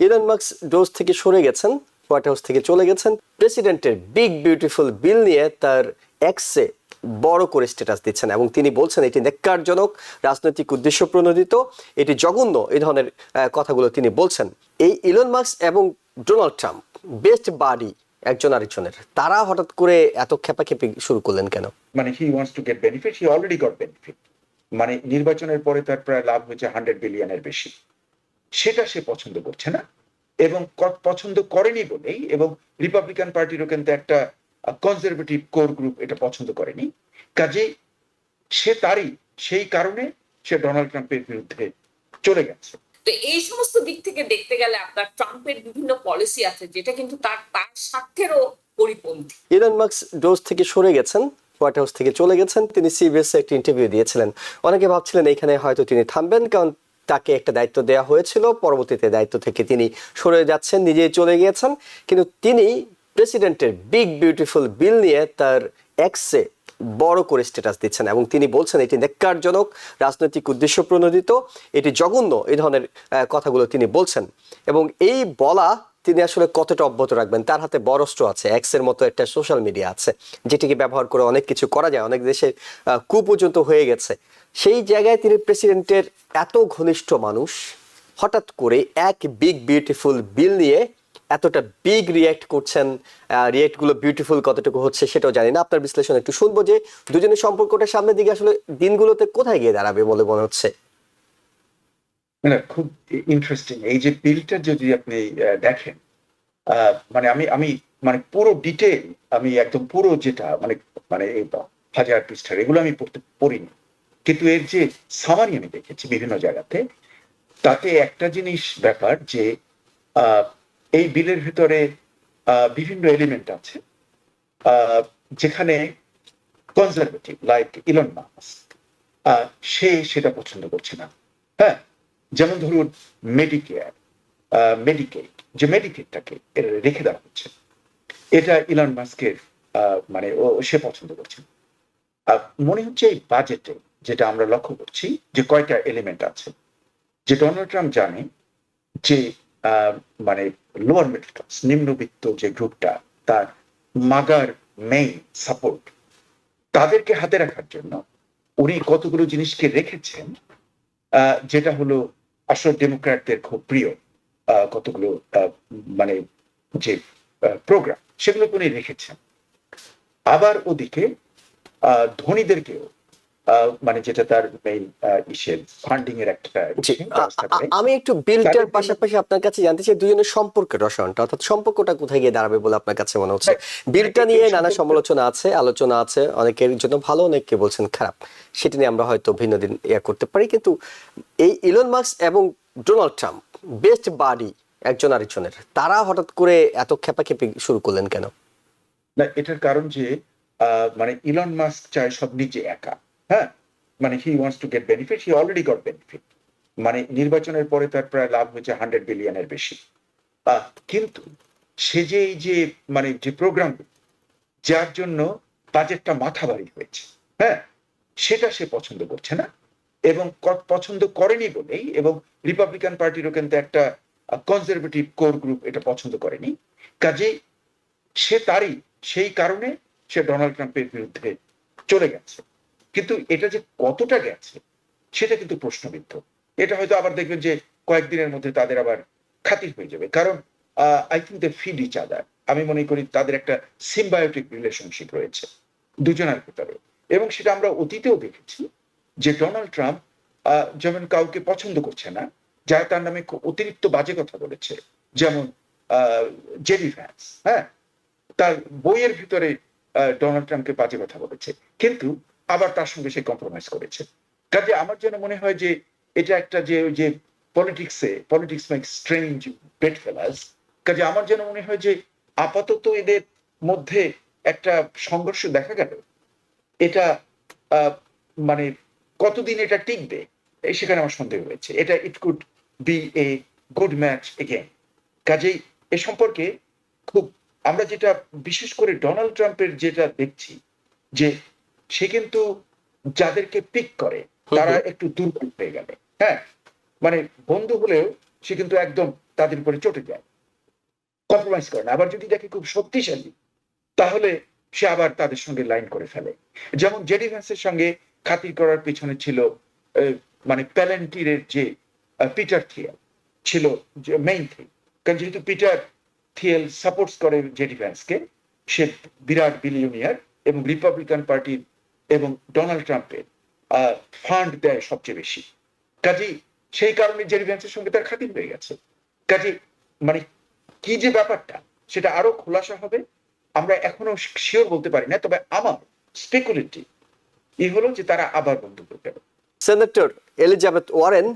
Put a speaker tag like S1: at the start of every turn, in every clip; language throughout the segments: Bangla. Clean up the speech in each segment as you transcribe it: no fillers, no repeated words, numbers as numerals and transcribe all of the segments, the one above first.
S1: ইলন মাস্ক ডোজ থেকে সরে গেছেন, হোয়াইট হাউস থেকে চলে গেছেন। প্রেসিডেন্টের বিগ বিউটিফুল বিল নিয়ে তার এক্সে বড় করে স্ট্যাটাস দিচ্ছেন এবং তিনি বলছেন এটি ন্যাক্কারজনক, রাজনৈতিক উদ্দেশ্য প্রণোদিত, এটি জঘন্য, এই ধরনের কথাগুলো তিনি বলছেন। এই ইলন মাস্ক এবং ডোনাল্ড ট্রাম্প বেস্ট বাডি একজন আরেকজনের, তারা হঠাৎ করে এত খেপাখেপি শুরু করলেন কেন?
S2: মানে he wants to get benefit, he already got benefit. মানে নির্বাচনের পরে তার প্রায় লাভ হয়েছে 100 বিলিয়নের বেশি, সেটা সে পছন্দ করছে না এবং পছন্দ করেনি বলেই, এবং রিপাবলিকান পার্টিরও কিন্তু একটা কনজারভেটিভ কোর গ্রুপ এটা পছন্দ করেনি, কাজেই সে তারই সেই কারণে সে ডোনাল্ড ট্রাম্পের বিরুদ্ধে চলে গেছে।
S3: তো এই সমস্ত দিক থেকে দেখতে গেলে আপনার ট্রাম্পের বিভিন্ন পলিসি আছে যেটা কিন্তু তার স্বার্থেরও পরিপন্থী।
S1: ইলন মাস্ক ডোজ থেকে সরে গেছেন, হোয়াইট হাউস থেকে চলে গেছেন। তিনি সিবিএস একটি ইন্টারভিউ দিয়েছিলেন। অনেকে ভাবছিলেন এখানে হয়তো তিনি থামবেন, কারণ তাকে একটা দায়িত্ব দেওয়া হয়েছিল, পরবর্তীতে দায়িত্ব থেকে তিনি সরে যাচ্ছেন, নিজেই চলে গিয়েছেন। কিন্তু তিনি প্রেসিডেন্টের বিগ বিউটিফুল বিল নিয়ে তার এক্সে বড় করে স্ট্যাটাস দিচ্ছেন এবং তিনি বলছেন এটি ন্যাক্কারজনক, রাজনৈতিক উদ্দেশ্য প্রণোদিত, এটি জঘন্য, এই ধরনের কথাগুলো তিনি বলছেন। এবং এই বলা তিনি আসলে কতটা অব্যাহত রাখবেন? তার হাতে বড় অস্ত্র আছে, এক্সের মতো একটা সোশ্যাল মিডিয়া আছে যেটিকে ব্যবহার করে অনেক কিছু করা যায়, অনেক দেশে কু পর্যন্ত হয়ে গেছে। সেই জায়গায় তিনি প্রেসিডেন্টের এত ঘনিষ্ঠ মানুষ, হঠাৎ করে এক বিগ বিউটিফুল বিল নিয়ে এতটা বিগ রিয়্যাক্ট করছেন। রিয়্যাক্টগুলো বিউটিফুল কতটুকু হচ্ছে সেটাও জানি না। আপনার বিশ্লেষণ একটু শুনবো যে দুজনের সম্পর্কটা সামনের দিকে আসলে দিনগুলোতে কোথায় গিয়ে দাঁড়াবে বলে মনে হচ্ছে।
S2: খুব ইন্টারেস্টিং এই যে বিলটা যদি আপনি দেখেন, মানে আমি মানে পুরো ডিটেল, আমি একদম পুরো যেটা মানে মানে 1000 পৃষ্ঠার এগুলো আমি পড়িনি, কিন্তু এর যে সামারি আমি দেখেছি বিভিন্ন জায়গাতে, তাতে একটা জিনিস ব্যাপার যে এই বিলের ভিতরে বিভিন্ন এলিমেন্ট আছে যেখানে কনজারভেটিভ লাইক ইলন মাস্ক সে সেটা পছন্দ করছে না। হ্যাঁ, যেমন ধরুন মেডিকেয়ার, মেডিকেড, যে মেডিকেডটাকে রেখে দেওয়া হচ্ছে, এটা ইলন মাস্কের মানে সে পছন্দ করছে। মনে হচ্ছে এই বাজেটে যেটা আমরা লক্ষ্য করছি যে কয়টা এলিমেন্ট আছে, যে ডোনাল্ড ট্রাম্প জানে যে মানে লোয়ার মিডল ক্লাস, নিম্নবিত্ত যে গ্রুপটা, তার মাগার মেইন সাপোর্ট, তাদেরকে হাতে রাখার জন্য উনি কতগুলো জিনিসকে রেখেছেন, যেটা হলো আসলে ডেমোক্র্যাটদের খুব প্রিয় কতগুলো মানে যে প্রোগ্রাম, সেগুলো উনি রেখেছেন। আবার ওদিকে ধনীদেরকেও মানে যেটা তার মেইন ইসের ফান্ডিং এর একটা।
S1: আমি একটু বিলটার পাশাপাশি আপনার কাছে জানতে চাই দুজনের সম্পর্কের রসায়নটা, অর্থাৎ সম্পর্কটা কোথায় গিয়ে দাঁড়াবে বলে আপনার কাছে মনে হচ্ছে? বিলটা নিয়ে নানা সমালোচনা আছে, আলোচনা আছে, অনেকের জন্য ভালো, অনেকে বলছেন খারাপ, সেটা নিয়ে আমরা হয়তো ভিন্ন দিন করতে পারি। কিন্তু এই ইলন মাস্ক এবং ডোনাল্ড ট্রাম্প বেস্ট বাডি একজন আরেকজনের, তারা হঠাৎ করে এত খেপাখেপি শুরু করলেন কেন?
S2: না, এটার কারণ যে মানে ইলন মাস্ক চায় সব নিজে একা। হ্যাঁ, মানে he wants to get benefit, he already got benefit. মানে নির্বাচনের পরে তার প্রায় লাভ হয়েছে 100 বিলিয়নের বেশি, কিন্তু সে যে এই যে মানে যে প্রোগ্রাম যার জন্য বাজেটটা মাথা ভারী হয়েছে, হ্যাঁ, সেটা সে পছন্দ করছে না এবং পছন্দ করেনি বলেই, এবং রিপাবলিকান পার্টিরও কিন্তু একটা কনজারভেটিভ কোর গ্রুপ এটা পছন্দ করেনি, কাজেই সে তারই সেই কারণে সে ডোনাল্ড ট্রাম্পের বিরুদ্ধে চলে গেছে। কিন্তু এটা যে কতটা গেছে সেটা কিন্তু প্রশ্নবিদ্ধ। এটা হয়তো আবার দেখবেন যে কয়েকদিনের মধ্যে তাদের আবার খাতির হয়ে যাবে, কারণ I think they feed each other. আমি মনে করি তাদের একটা সিম্বায়োটিক রিলেশনশিপ রয়েছে দুজনের ভিতরে, এবং সেটা আমরা অতীতেও দেখেছি যে ডোনাল্ড ট্রাম্প যেমন কাউকে পছন্দ করছে না যারা তার নামে অতিরিক্ত বাজে কথা বলেছে, যেমন জেডি ভ্যান্স, হ্যাঁ, তার বইয়ের ভিতরে ডোনাল্ড ট্রাম্পকে বাজে কথা বলেছে, কিন্তু আবার তার সঙ্গে সে কম্প্রোমাইজ করেছে। কাজে আমার জন্য মনে হয় যে এটা একটা যে ওই যে পলিটিক্স মেক স্ট্রেঞ্জ বেড ফেলাস। কাজে আমার যেন মনে হয় যে আপাতত এদের মধ্যে একটা সংঘর্ষ দেখা গেল, এটা মানে কতদিন এটা টিকবে সেখানে আমার সন্দেহ রয়েছে। এটা it could B a good match again. কাজেই এ সম্পর্কে খুব আমরা যেটা বিশেষ করে ডোনাল্ড ট্রাম্পের যেটা দেখছি যে সে কিন্তু যাদেরকে পিক করে তারা একটু দুর্বল হয়ে গেল। হ্যাঁ, মানে বন্ধু হলেও সে কিন্তু একদম তাদের উপরে চটে যায়, কম্প্রোমাইজ করে না। আবার যদি দেখে খুব শক্তিশালী, তাহলে সে আবার তাদের সঙ্গে লাইন করে ফেলে। যেমন জেডি ভ্যান্সের সঙ্গে খাতির করার পিছনে ছিল মানে প্যালেন্টিরের যে পিটার থিয়েল ছিল মেইন থিং। কারণ যেহেতু পিটার থিয়েল সাপোর্টস করে জেডি ভ্যান্সকে, সে বিরাট বিলিয়নিয়ার এবং রিপাবলিকান পার্টির এবং ডোনাল্ড ট্রাম্পের ফান্ড দেয় সবচেয়ে বেশি। কাজেই সেই কারণে জেডি ভ্যান্সের সঙ্গে তার খাতির হয়ে গেছে। কাজেই মানে কি যে ব্যাপারটা সেটা আরো খোলাসা হবে, আমরা এখনো শিওর বলতে পারি না। তবে আমার স্পেকুলেটিভ হলো যে তারা আবার বন্ধু করতে হবে।
S1: সেনেটর এলিজাবেথ ওয়ারেন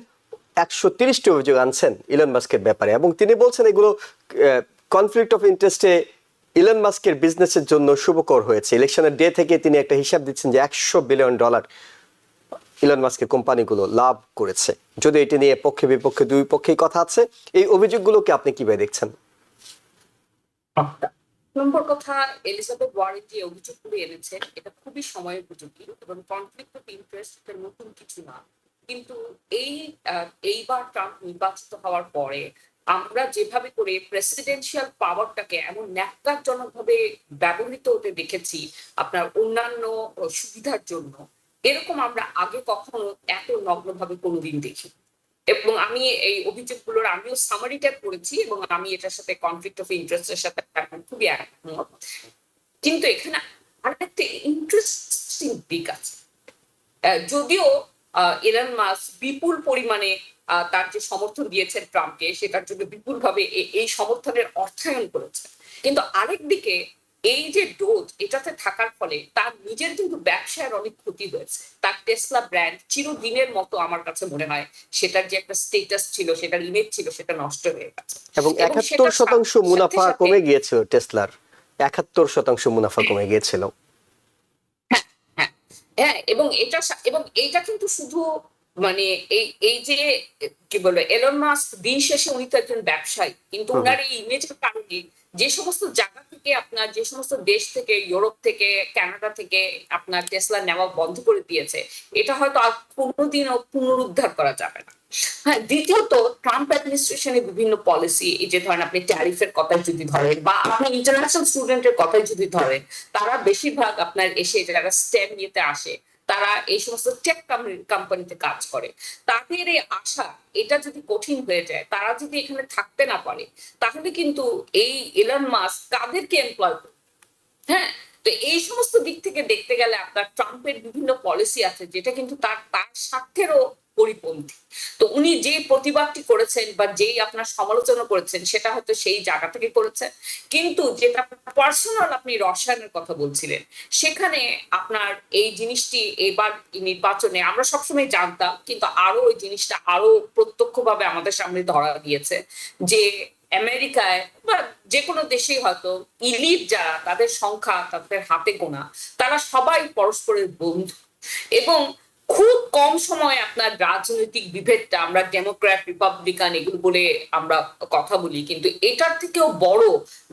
S1: 130টি অভিযোগ আনছেন ইলন মাস্কের ব্যাপারে, এবং তিনি বলছেন এগুলো কনফ্লিক্ট অফ ইন্টারেস্টে ইলন মাস্কের বিজনেসের জন্য শুভকর হয়েছে। ইলেকশনের ডে থেকে তিনি একটা হিসাব দিচ্ছেন যে $100 বিলিয়ন ইলন মাস্কের কোম্পানিগুলো লাভ করেছে। যদি এটি নিয়ে পক্ষে বিপক্ষে দুই পক্ষেই কথা আছে, এই অভিযোগগুলোকে আপনি কিভাবে দেখছেন?
S3: নম্বর কথা, এলিজাবেথ ওয়ারেন যে অভিযোগগুলো এনেছেন এটা খুবই সময় উপযোগী এবং কনফ্লিক্ট অফ ইন্টারেস্ট নতুন কিছু না। কিন্তু এইবার ট্রাম্প নির্বাচিত হওয়ার পরে আমরা যেভাবে করে প্রেসিডেন্সিয়াল পাওয়ারটাকে এমন ন্যাক্কারজনক ভাবে ব্যবহৃত হতে দেখেছি আপনার অন্যান্য সুবিধার জন্য, এরকম আমরা আগে কখনো এত নগ্নভাবে কোনোদিন দেখি। এবং আমি এই অভিযোগগুলোর আমিও সামারি টাইপ করেছি এবং আমি এটার সাথে কনফ্লিক্ট অফ ইন্টারেস্টের সাথে খুবই একমত। কিন্তু এখানে আরেকটা ইন্টারেস্টিং দিক আছে। যদিও ইলন মাস্ক বিপুল পরিমাণে তার যে সমর্থন দিয়েছেন ট্রাম্পকে, সেটার জন্য বিপুলভাবে এই সমর্থনের অর্থায়ন করেছে, কিন্তু আরেক দিকে এই যে ডোজ এটাতে থাকার ফলে তার নিজের কিন্তু ব্যবসায়ের অনেক ক্ষতি হয়েছে। তার টেসলা ব্র্যান্ড চিরদিনের মতো আমার কাছে মনে হয় সেটার যে একটা স্টেটাস ছিল, সেটার ইমেজ ছিল, সেটা নষ্ট হয়ে গেছে।
S1: এবং 71% মুনাফা কমে গিয়েছিল টেসলার, 71% মুনাফা কমে গিয়েছিল।
S3: হ্যাঁ, এবং এটা কিন্তু শুধু মানে এই যে কি বলবো, এলন মাস্ক দিন শেষে উনি তো একজন ব্যবসায়ী, কিন্তু ওনার এই ইমেজের কারণে যে সমস্ত জায়গা থেকে আপনার, যে সমস্ত দেশ থেকে, ইউরোপ থেকে, কানাডা থেকে আপনার টেসলা নেওয়া বন্ধ করে দিয়েছে, এটা হয়তো আর কোনোদিনও পুনরুদ্ধার করা যাবে না। হ্যাঁ, দ্বিতীয়ত ট্রাম্প অ্যাডমিনিস্ট্রেশনের বিভিন্ন পলিসি, এই যে ধরেন আপনি ট্যারিফের কথাই যদি ধরেন বা আপনি ইন্টারন্যাশনাল স্টুডেন্টের কথাই যদি ধরেন, তারা বেশিরভাগ আপনার এসে যারা স্টেম নিতে আসে তারা এই সমস্ত টেক কোম্পানিতে কাজ করে। তাদের এই আশা এটা যদি কঠিন হয়ে যায়, তারা যদি এখানে থাকতে না পারে, তাহলে কিন্তু এই ইলন মাস্ক কাদেরকে এমপ্লয় করবে? হ্যাঁ, তো এই সমস্ত দিক থেকে দেখতে গেলে আপনার ট্রাম্পের বিভিন্ন পলিসি আছে যেটা কিন্তু তার স্বার্থেরও পরিপন্থী। তো উনি যে প্রতিবাদটি করেছেন বা যেই আপনার সমালোচনা করেছেন সেটা হয়তো সেই জায়গা থেকে করেছেন, কিন্তু যেটা পার্সোনাল আপনি রসায়নের কথা বলছিলেন, সেখানে আপনার এই জিনিসটি এবার নির্বাচনে আমরা সবসময় জানতাম, কিন্তু আরো ওই জিনিসটা আরো প্রত্যক্ষভাবে আমাদের সামনে ধরা দিয়েছে যে আমেরিকায় বা যে কোনো দেশেই হয়তো ইলিট যারা, তাদের সংখ্যা তাদের হাতে গোনা, তারা সবাই পরস্পরের বন্ধু। এবং খুব কম সময় আপনার রাজনৈতিক বিভেদটা, আমরা ডেমোক্র্যাট রিপাবলিকান এগুলো বলে আমরা কথা বলি, কিন্তু এটার থেকেও বড়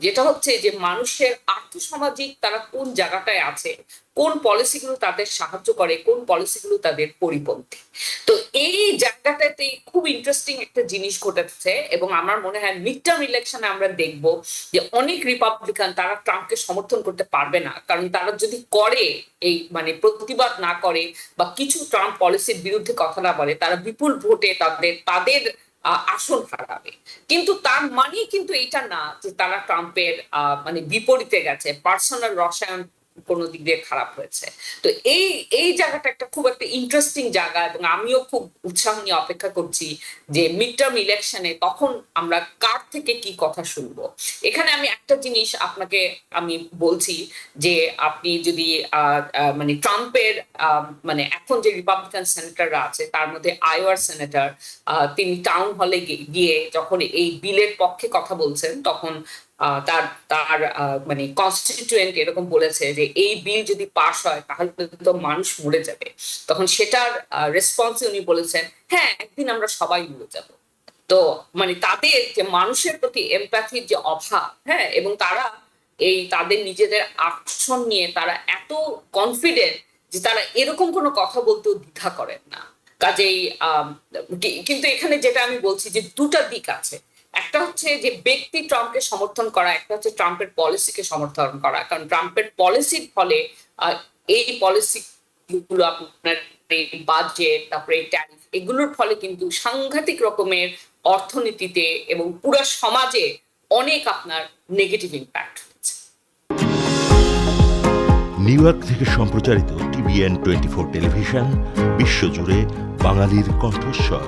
S3: যেটা হচ্ছে যে মানুষের আর্থসামাজিক তারা কোন জায়গাটায় আছে, কোন পলিসিগুলো তাদের সাহায্য করে, কোন পলিসিগুলো তাদের পরিপন্থী। তো এই জায়গাটাতে খুব ইন্টারেস্টিং একটা জিনিস ঘটেছে এবং আমার মনে হয় মিড টার্ম ইলেকশনে আমরা দেখব যে অনেক রিপাবলিকান তারা ট্রাম্পকে সমর্থন করতে পারবে না, কারণ তারা যদি করে এই মানে প্রতিবাদ না করে বা কিছু ট্রাম্প পলিসির বিরুদ্ধে কথা না বলে, তারা বিপুল ভোটে তাদের আসন হারাবে। কিন্তু তার মানে কিন্তু এটা না যে তারা ট্রাম্পের মানে বিপরীতে গেছে, পার্সোনাল রসায়ন কোন দিক দিয়ে খারাপ হয়েছে। তো এই জায়গাটা একটা খুব একটা ইন্টারেস্টিং জায়গা এবং আমিও খুব উৎসাহ নিয়ে অপেক্ষা করছি যে মিড টার্ম ইলেকশনে তখন আমরা কার থেকে কি কথা শুনবো। এখানে আমি একটা জিনিস আপনাকে আমি বলছি যে আপনি যদি মানে ট্রাম্পের মানে এখন যে রিপাবলিকান সেনেটররা আছে তার মধ্যে আইওয়ার সেনেটর, তিনি টাউন হলে গিয়ে যখন এই বিলের পক্ষে কথা বলছেন তখন তার তার মানে কনস্টিটিউয়েন্ট এরকম বলেছে যে এই বিল যদি পাস হয় তাহলে তো মানুষ মরে যাবে। তখন সেটার রেসপন্সে উনি বলেছেন, হ্যাঁ একদিন আমরা সবাই মরে যাব। তো মানে তাদের যে মানুষের প্রতি এমপ্যাথির যে অভাব, হ্যাঁ, এবং তারা এই তাদের নিজেদের আকর্ষণ নিয়ে তারা এত কনফিডেন্ট যে তারা এরকম কোনো কথা বলতেও দ্বিধা করেন না। কাজেই কিন্তু এখানে যেটা আমি বলছি যে দুটা দিক আছে। একটা হচ্ছে যে ব্যক্তি ট্রাম্পকে সমর্থন করা, একটা হচ্ছে ট্রাম্পের পলিসিকে সমর্থন করা। কারণ ট্রাম্পের পলিসির ফলে এই পলিসি গুলো আপনার বাজেট, তারপরে ট্যারিফ, এগুলোর ফলে কিন্তু সাংঘাতিক রকমের অর্থনীতিতে এবং পুরো সমাজে অনেক আপনার নেগেটিভ ইম্প্যাক্ট হচ্ছে।
S4: নিউ ইয়র্ক থেকে সম্প্রচারিত TVN 24 টেলিভিশন বিশ্বজুড়ে বাঙালির কণ্ঠস্বর।